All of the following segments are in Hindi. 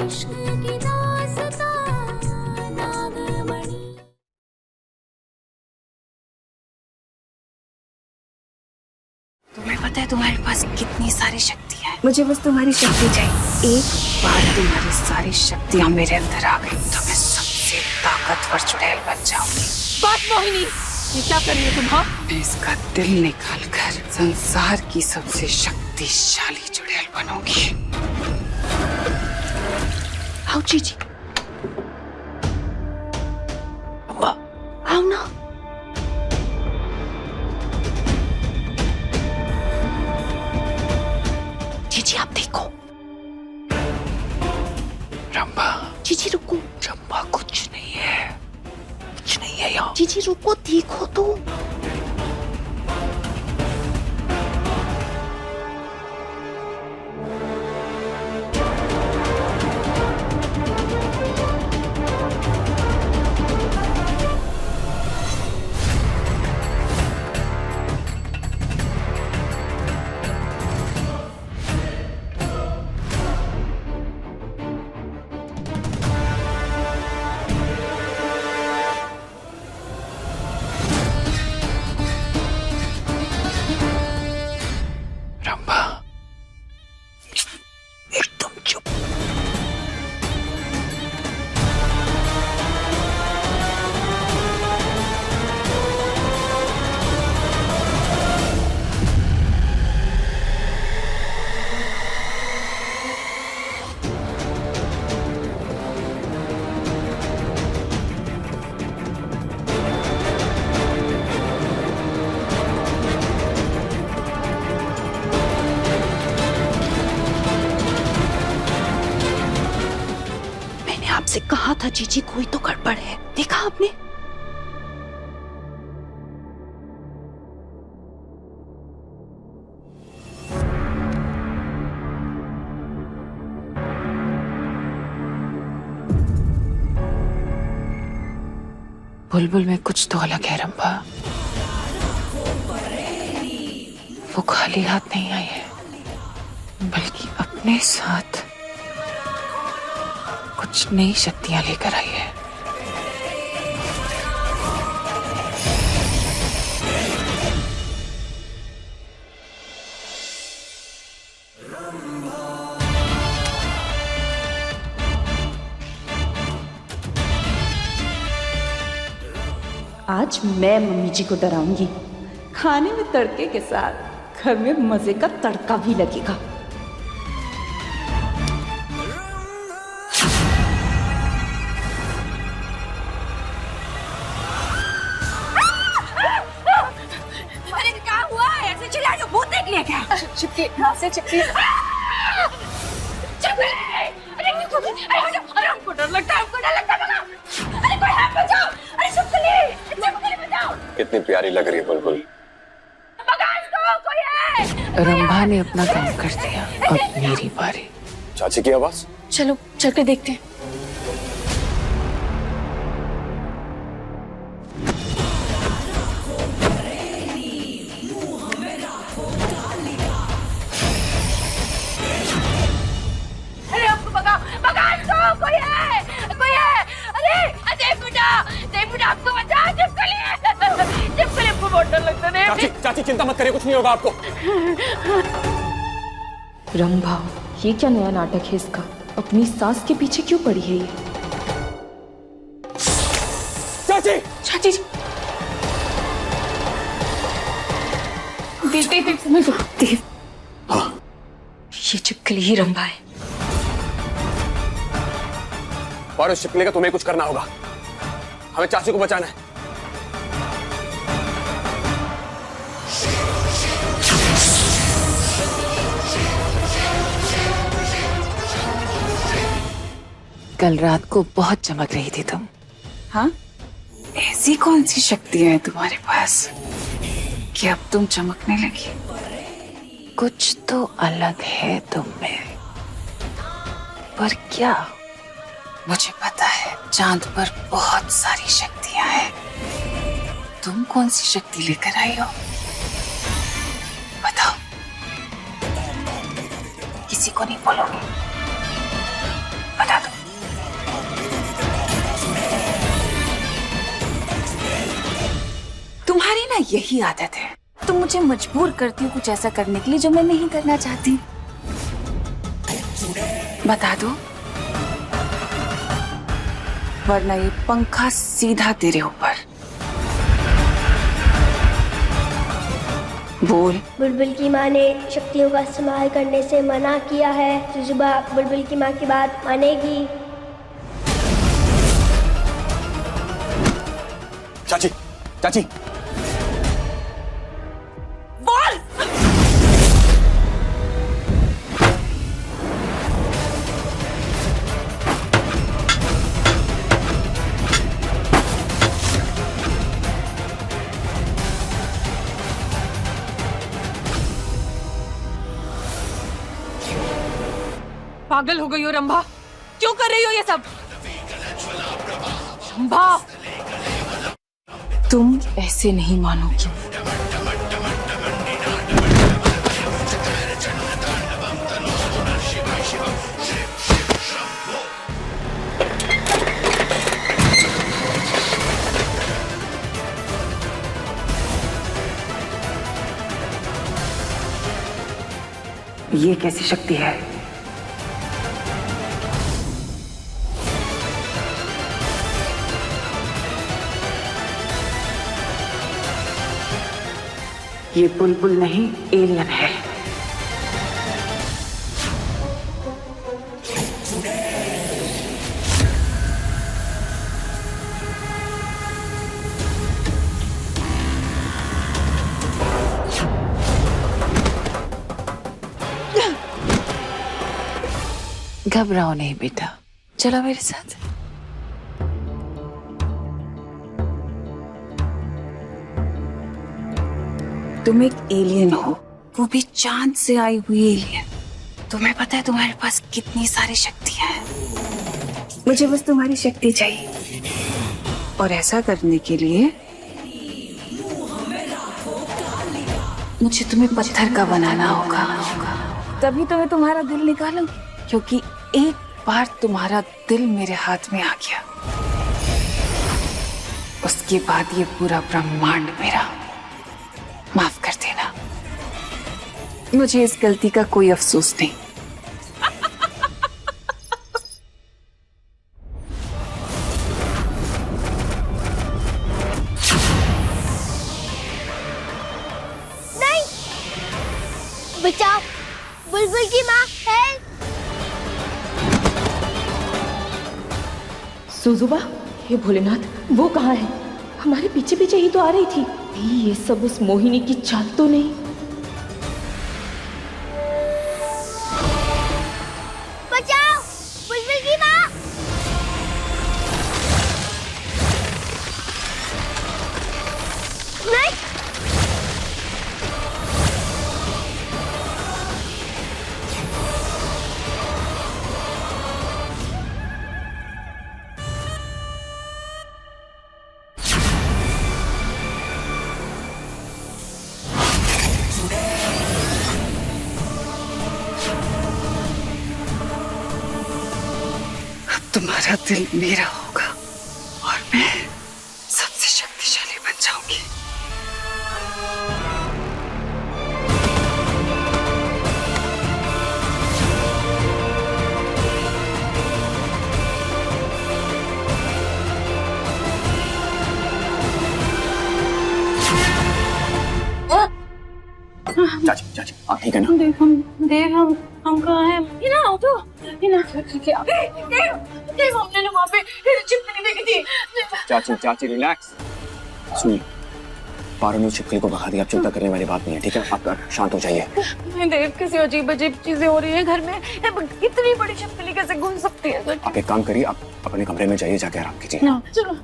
तुम्हें पता है तुम्हारे पास कितनी सारी शक्तियां हैं? मुझे बस तुम्हारी शक्ति चाहिए। एक बार तुम्हारी सारी शक्तियां मेरे अंदर आ गई तो मैं सबसे ताकतवर चुड़ैल बन जाऊंगी। बस मोहिनी, ये क्या कर रही हो तुम? हाँ, मैं इसका दिल निकालकर संसार की सबसे शक्तिशाली चुड़ैल बनूंगी। आओ जीजी, आओ ना। जीजी आप देखो। रंभा, जीजी रुको। रंभा कुछ नहीं है, कुछ नहीं है यहाँ। जीजी रुको, देखो तो। रंभा, एकदम चुप। आपसे कहा था जीजी, कोई तो गड़बड़ है। देखा आपने? बुलबुल में कुछ तो अलग है रंभा। वो खाली हाथ नहीं आई है, बल्कि अपने साथ कुछ नई शक्तियां लेकर आई है। आज मैं मम्मी जी को डराऊंगी। खाने में तड़के के साथ घर में मजे का तड़का भी लगेगा। चिपकी यहाँ से चिपकी। अरे हमको डर लगता है, हमको डर लगता है। अरे कोई है, बचाओ। अरे छिपकली बचाओ। कितनी प्यारी लग रही है बुलबुल। कोई है। रंभा ने अपना काम कर दिया, अब मेरी बारी। चाची की आवाज। चलो चल के देखते हैं। चाची चिंता मत करिए, कुछ नहीं होगा आपको। रंभा, ये क्या नया नाटक है इसका? अपनी सास के पीछे क्यों पड़ी है ये? चाची, चाची जी, देव। हाँ, ये चिपकली ही रंभा है। और उस चिपकली का तुम्हें कुछ करना होगा। हमें चाची को बचाना है। कल रात को बहुत चमक रही थी तुम। हाँ, ऐसी कौन सी शक्तियां हैं तुम्हारे पास कि अब तुम चमकने लगी? कुछ तो अलग है तुम में, पर क्या? मुझे पता है चांद पर बहुत सारी शक्तियां हैं। तुम कौन सी शक्ति लेकर आई हो? बताओ। किसी को नहीं बोलोगे? बता यही आदत है। तुम मुझे मजबूर करती हो कुछ ऐसा करने के लिए जो मैं नहीं करना चाहती। बता दो, वरना ये पंखा सीधा तेरे ऊपर। बोल। बुलबुल की माँ ने शक्तियों का इस्तेमाल करने से मना किया है। जुजुबा बुलबुल की माँ की बात मानेगी। चाची, चाची। बोल। पागल हो गई हो रंभा? क्यों कर रही हो ये सब? रंभा, तुम ऐसे नहीं मानोगी। ये कैसी शक्ति है? ये बुलबुल नहीं, एलियन है। घबराओ नहीं बेटा, चलो मेरे साथ। तुम एक एलियन हो, वो भी चांद से आई हुई एलियन। तुम्हें पता है तुम्हारे पास कितनी सारी शक्तियां हैं। मुझे बस तुम्हारी शक्ति चाहिए, और ऐसा करने के लिए मुझे तुम्हें पत्थर का बनाना होगा। तभी तुम्हें तुम्हारा दिल निकालूंगी, क्योंकि एक बार तुम्हारा दिल मेरे हाथ में आ गया, उसके बाद ये पूरा ब्रह्मांड मेरा। माफ कर देना, मुझे इस गलती का कोई अफसोस नहीं। नहीं, बचाओ बुलबुल की माँ, हेल्प। सुजुबा, हे भोलेनाथ, वो कहाँ है? हमारे पीछे पीछे ही तो आ रही थी। ये सब उस मोहिनी की चाल तो नहीं? बचाओ बुलबुल की माँ। नहीं, तुम्हारा दिल मेरा होगा और मैं सबसे शक्तिशाली बन जाऊंगी। चाची, चाची, आप ठीक है ना? देव हम कहाँ हैं? हिना उठो, हिना क्या? देव हमने ना वहाँ पे छिपकली देखी थी। चाची, चाची रिलैक्स। सुनिए, पारो ने छिपकली को भगा दिया। अब चिंता करने वाली बात नहीं है, ठीक है? आप शांत हो जाइए। देव, किसी अजीब अजीब चीजें हो रही है घर में। इतनी बड़ी छिपकली कैसे घूम सकती है? आप एक काम करिए, आप अपने कमरे में जाइए, जाके आराम कीजिए। चलो।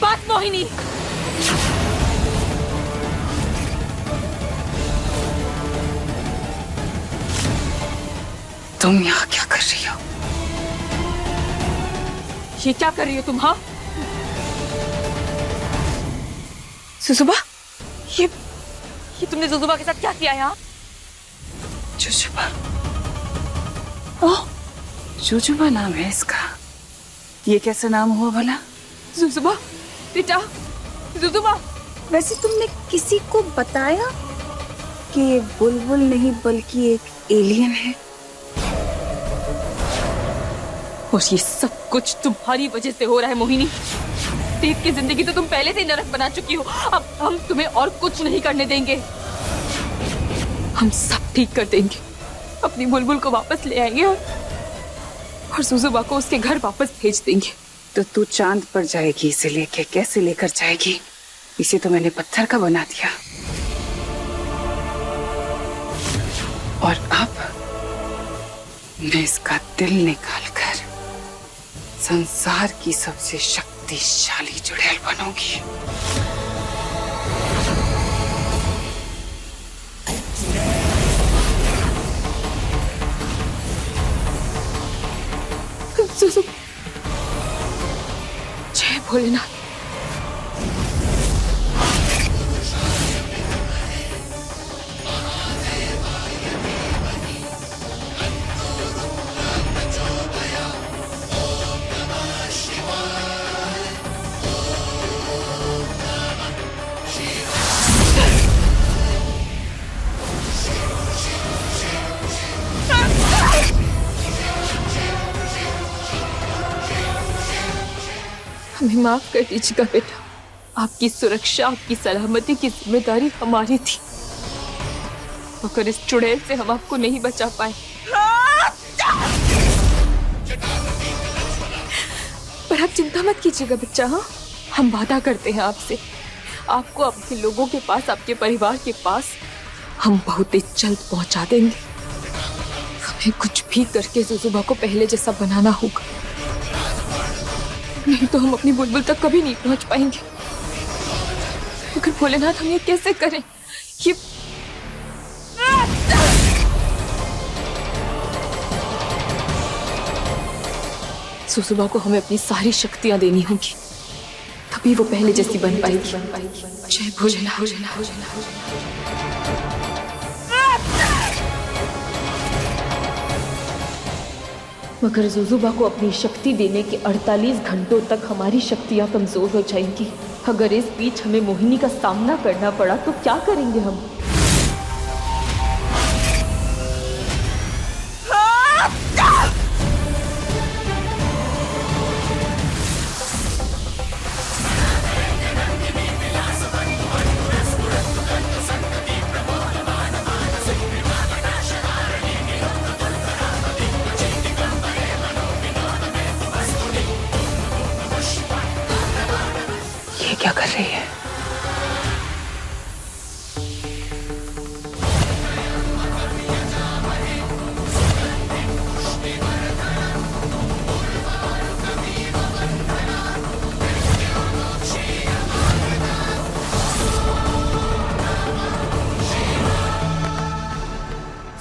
बात मोहिनी, तुम यहाँ क्या कर रही हो? ये क्या कर रही हो तुम? हाँ सुजुबा, कि तुमने जुजुबा के साथ क्या किया यहाँ? जुजुबा, ओह जुजुबा नाम है इसका। ये कैसा नाम हुआ भला? जुजुबा बेटा, जुजुबा। वैसे तुमने किसी को बताया कि ये बुलबुल नहीं बल्कि एक एलियन है? और ये सब कुछ तुम्हारी वजह से हो रहा है मोहिनी। प्रीत की जिंदगी तो तुम पहले से ही नरक बना चुकी हो। अब हम तुम्हें और कुछ नहीं करने देंगे। हम सब ठीक कर देंगे। अपनी बुलबुल को वापस ले आएंगे और जुजुबा को उसके घर वापस भेज देंगे। तो तू चांद पर जाएगी इसे लेके? कैसे लेकर जाएगी? इसे तो मैंने पत्थर का बना दिया और अब मैं इसका दिल निकालकर संसार की सबसे शक्तिशाली चुड़ैल बनूंगी। जय भोलेनाथ। हमें माफ कर दीजिएगा बेटा। आपकी सुरक्षा, आपकी सलामती की जिम्मेदारी हमारी थी, मगर इस चुड़ैल से हम आपको नहीं बचा पाए। पर आप चिंता मत कीजिएगा बच्चा। हाँ, हम वादा करते हैं आपसे, आपको अपने लोगों के पास, आपके परिवार के पास हम बहुत ही जल्द पहुंचा देंगे। हमें कुछ भी करके जुजुबा को पहले जैसा बनाना होगा, नहीं तो हम अपनी बुलबुल तक कभी नहीं पहुंच पाएंगे। मगर भोलेनाथ, हम ये कैसे करें? ये जुजुबा को हमें अपनी सारी शक्तियां देनी होगी, तभी वो पहले जैसी बन पाएगी। जय भोलेनाथ। मगर जुजुबा को अपनी शक्ति देने के 48 घंटों तक हमारी शक्तियां कमजोर हो जाएंगी। अगर इस बीच हमें मोहिनी का सामना करना पड़ा तो क्या करेंगे हम? क्या कर रही है?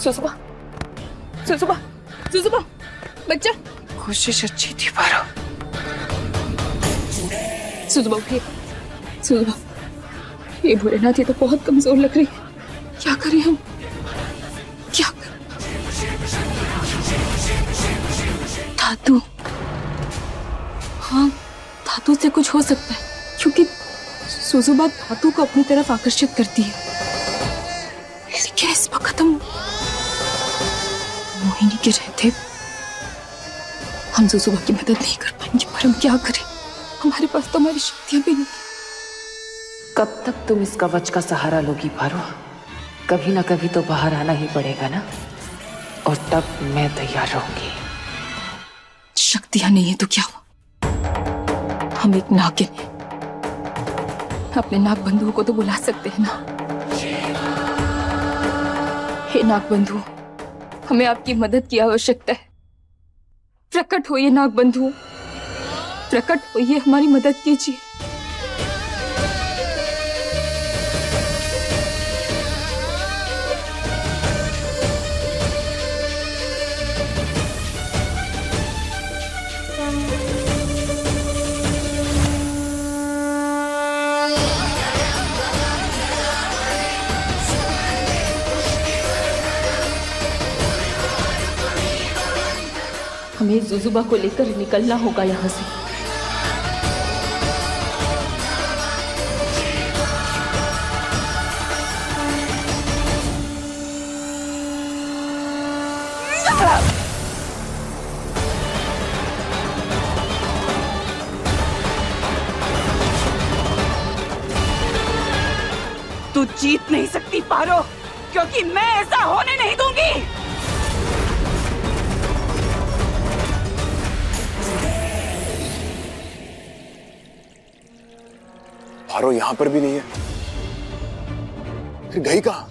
जुजुबा, जुजुबा, जुजुबा, बच्चा। कोशिश अच्छी थी पारो। जुजुबा उठिए। जुजुबा, ये भोलेनाथ, ये तो बहुत कमजोर लग रही है। क्या करें हम? क्या करें? धातु, हाँ धातु से कुछ हो सकता है, क्योंकि जुजुबा धातु को अपनी तरफ आकर्षित करती है। लेकिन इस वक्त हम मोहिनी के रहते हम जुजुबा की मदद नहीं कर पाएंगे। पर हम क्या करें? हमारे पास तो हमारी शक्तियां भी नहीं। कब तक तुम इस कवच का सहारा लोगी पारो? कभी ना कभी तो बाहर आना ही पड़ेगा ना, और तब मैं तैयार रहूंगी। शक्तियां नहीं है तो क्या हुआ? हम एक नागिन हैं, अपने नाग बंधुओं को तो बुला सकते हैं ना। हे नाग बंधु, हमें आपकी मदद की आवश्यकता है। प्रकट होइए नाग बंधु, प्रकट होइए, हमारी मदद कीजिए। हमें जुजुबा को लेकर निकलना होगा यहाँ से। तू जीत नहीं सकती पारो, क्योंकि मैं ऐसा होने नहीं दूंगी। पारो यहां पर भी नहीं है, फिर गई कहां?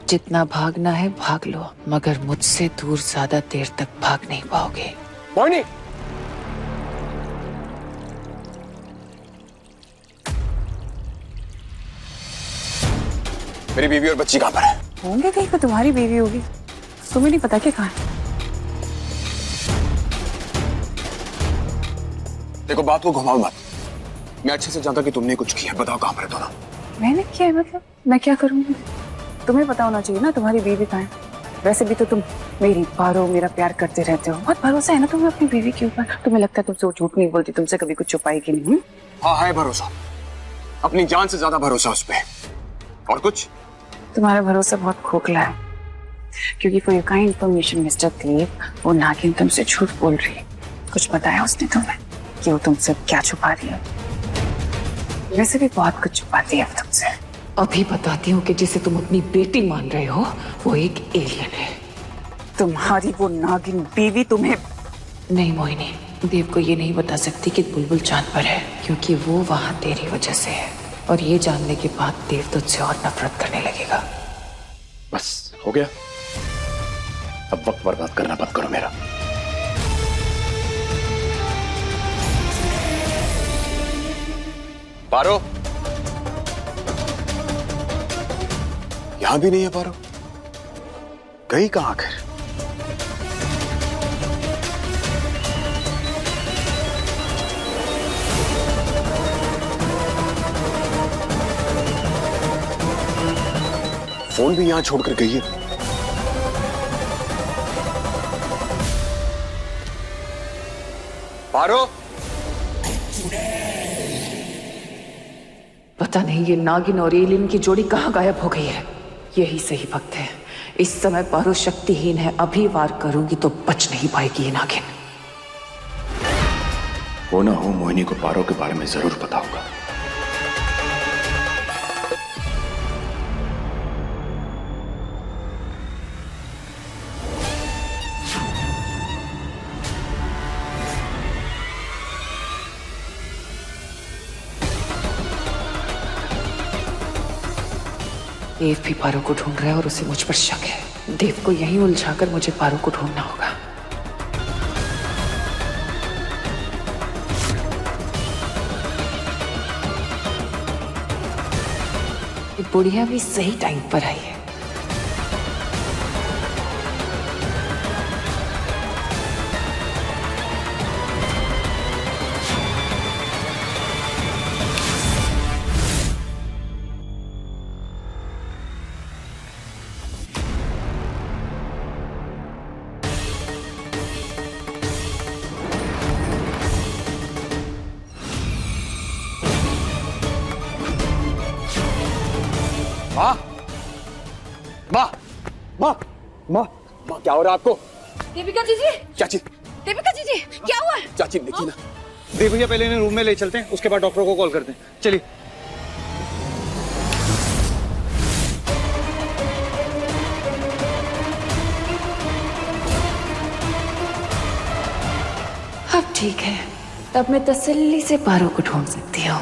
जितना भागना है भाग लो, मगर मुझसे दूर ज्यादा देर तक भाग नहीं पाओगे। मोहिनी, मेरी बीवी और बच्ची कहां पर है? होंगे कहीं पर, तुम्हारी बीवी होगी, तुम्हें नहीं पता क्या कहां है? देखो बात को घुमाओ मत, मैं अच्छे से जानता कि तुमने कुछ किया। बताओ कहां पर है दोनों? मैंने क्या है, मतलब मैं क्या करूंगी? तुम्हें पता होना चाहिए ना तुम्हारी बीवी कहाँ है। वैसे भी तो तुम मेरी पारो मेरा प्यार करते रहते हो, बहुत भरोसा है ना तुम्हें अपनी बीवी के ऊपर। तुम्हें लगता है तुमसे वो झूठ नहीं बोलती, तुमसे कभी कुछ छुपाएगी नहीं? हाँ है भरोसा, अपनी जान से ज्यादा भरोसा उस पे। और कुछ? तुम्हारा भरोसा बहुत खोखला है, क्योंकि for your kind information mister Dev, वो नागिन तुमसे झूठ बोल रही है। कुछ बताया उसने तुम्हें कि वो तुमसे क्या छुपा रही है? वैसे भी बहुत कुछ छुपाती है तुमसे। अभी बताती हूँ कि जिसे तुम अपनी बेटी मान रहे हो वो एक एलियन है। तुम्हारी वो नागिन बीवी तुम्हें... नहीं मोहिनी, देव को ये नहीं बता सकती कि बुलबुल चांद पर है, क्योंकि वो वहां तेरी वजह से है। और ये जानने के बाद देव तुझसे और नफरत करने लगेगा। बस हो गया, अब वक्त बर्बाद करना बंद करो मेरा। पारो, यहां भी नहीं है पारो, गई कहां आखिर? फोन भी यहां छोड़कर गई है। पारो, पता नहीं ये नागिन और एलियन की जोड़ी कहाँ गायब हो गई है। यही सही वक्त है। इस समय पारो शक्तिहीन है, अभी वार करूंगी तो बच नहीं पाएगी ये नागिन। हो ना हो, मोहिनी को पारो के बारे में जरूर पता होगा। देव भी पारो को ढूंढ रहा है और उसे मुझ पर शक है। देव को यहीं उलझाकर मुझे पारो को ढूंढना होगा। ये बुढ़िया भी सही टाइम पर आई है। माँ, माँ, माँ, माँ, माँ, क्या हो रहा है आपको? देविका जीजी, चाची, देविका जीजी, क्या हुआ है? चाची देखिए ना। देव भैया पहले इन्हें रूम में ले चलते हैं, उसके बाद डॉक्टर को कॉल करते हैं। चलिए। अब ठीक है, अब मैं तसल्ली से पारो को ढूंढ सकती हूँ।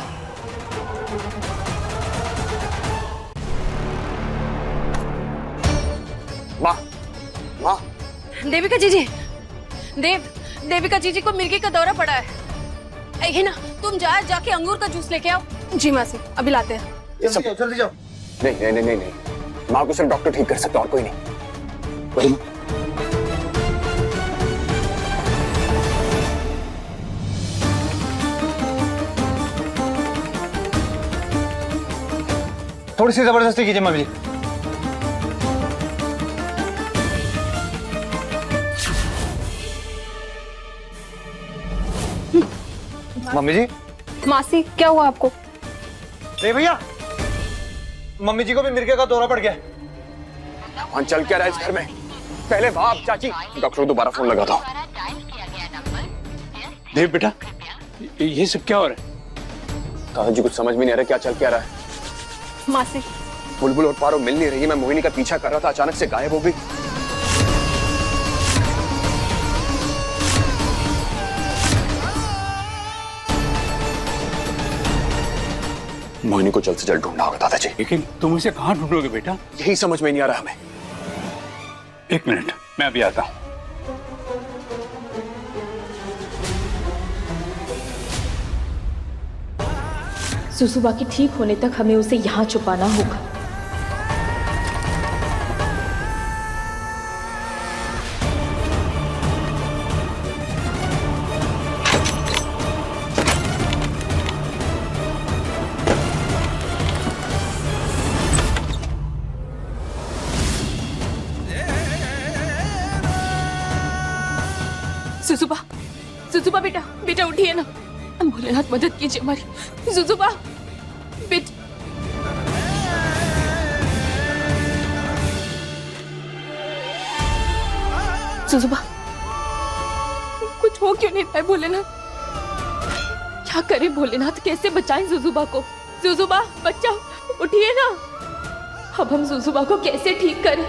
माँ, माँ, देविका जीजी, देविका जीजी को मिर्गी का दौरा पड़ा है। ये ना, तुम जाके अंगूर का जूस लेके आओ। जी मासी, अभी लाते हैं। जल्दी जाओ। नहीं नहीं नहीं नहीं नहीं, माँ को सिर्फ डॉक्टर ठीक कर सकता, और कोई नहीं। थोड़ी सी जबरदस्ती कीजिए मम्मी जी। मम्मी जी। मासी क्या हुआ आपको? नहीं भैया, मम्मी जी को भी मिर्गे का दौरा पड़ गया। वहां चल क्या रहा है इस घर में? पहले बाप चाची। डॉक्टर को दोबारा फोन लगा दो। देव बेटा, ये सब क्या हो रहा है? दादाजी कुछ समझ में नहीं आ रहा क्या चल क्या रहा है। मासी बुलबुल और पारो मिल नहीं रही है। मैं मोहिनी का पीछा कर रहा था, अचानक से गायब हो गई। मोहिनी को जल्द से जल्द ढूंढना होगा दादाजी। लेकिन तुम इसे कहाँ ढूंढोगे बेटा? यही समझ में नहीं आ रहा हमें। एक मिनट, मैं अभी आता हूँ। सुसुबा के ठीक होने तक हमें उसे यहाँ छुपाना होगा। सुसुबा, सुसुबा बेटा, बेटा उठिए ना। भोलेनाथ मदद कीजिए हमारी। सुसुबा बेटा, सुसुबा कुछ हो क्यों नहीं रहा है भोलेनाथ? क्या करे भोलेनाथ, कैसे बचाएं सुसुबा को? सुसुबा बच्चा उठिए ना। अब हम सुसुबा को कैसे ठीक करें?